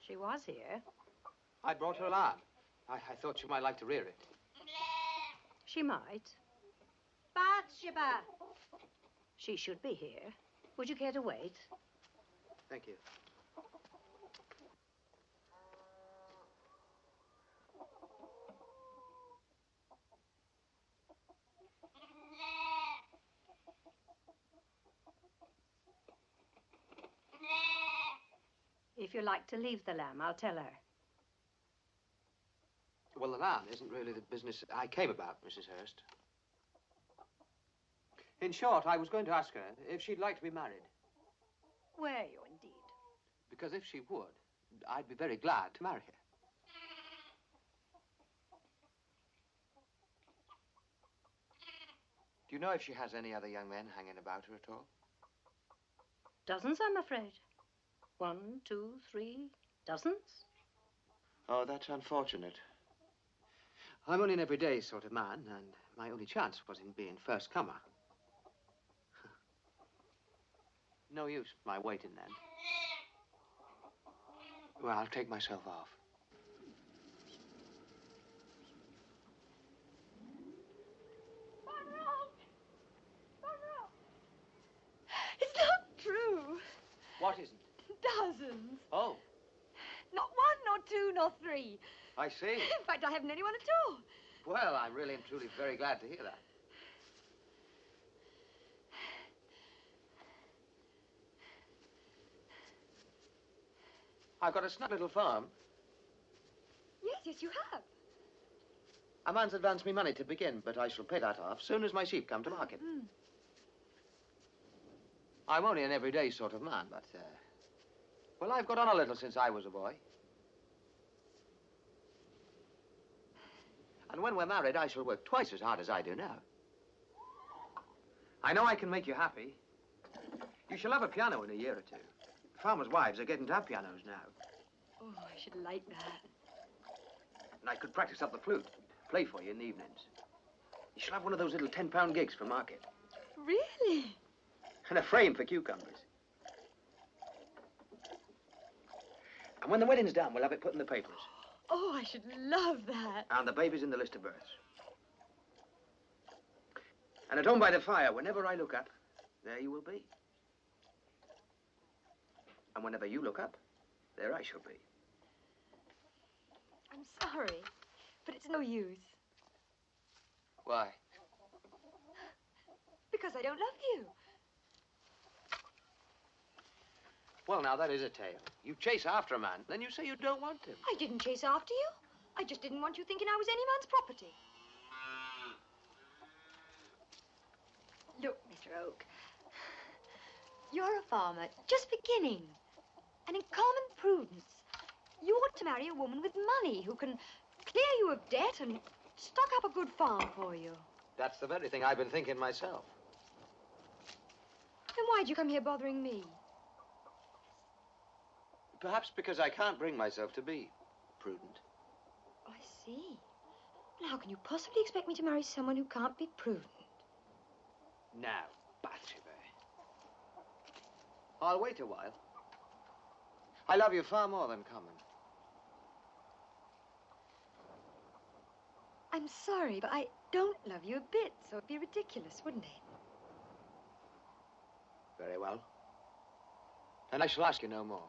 She was here. I brought her a lamb. I thought she might like to rear it. She might. Bathsheba! She should be here. Would you care to wait? Thank you. If you like to leave the lamb, I'll tell her. Well, the lamb isn't really the business I came about, Mrs. Hurst. In short, I was going to ask her if she'd like to be married. Were you indeed? Because if she would, I'd be very glad to marry her. Do you know if she has any other young men hanging about her at all? Dozens, I'm afraid. 1, 2, 3, dozens. Oh, that's unfortunate. I'm only an everyday sort of man, and my only chance was in being first comer. No use my waiting then. Well, I'll take myself off. It's not true. What isn't? Dozens. Oh, Not one, not two, not three. I see. In fact, I haven't anyone at all. Well, I'm really and truly very glad to hear that. I've got a snug little farm. Yes, you have. A man's advanced me money to begin, but I shall pay that off soon as my sheep come to market. Mm. I'm only an everyday sort of man, but, well, I've got on a little since I was a boy. And when we're married, I shall work twice as hard as I do now. I know I can make you happy. You shall have a piano in a year or two. Farmers' wives are getting to have pianos now. Oh, I should like that. And I could practice up the flute, play for you in the evenings. You shall have one of those little 10-pound gigs for market. Really? And a frame for cucumbers. And when the wedding's done, we'll have it put in the papers. Oh, I should love that. And the baby's in the list of births. And at home by the fire, whenever I look up, there you will be. And whenever you look up, there I shall be. I'm sorry, but it's no use. Why? Because I don't love you. Well, now, that is a tale. You chase after a man, then you say you don't want him. I didn't chase after you. I just didn't want you thinking I was any man's property. Look, Mr. Oak, you're a farmer just beginning. And in common prudence, you ought to marry a woman with money who can clear you of debt and stock up a good farm for you. That's the very thing I've been thinking myself. Then why'd you come here bothering me? Perhaps because I can't bring myself to be prudent. Oh, I see. Well, how can you possibly expect me to marry someone who can't be prudent? Now, Bathsheba. I'll wait a while. I love you far more than common. I'm sorry, but I don't love you a bit, so it'd be ridiculous, wouldn't it? Very well. Then I shall ask you no more.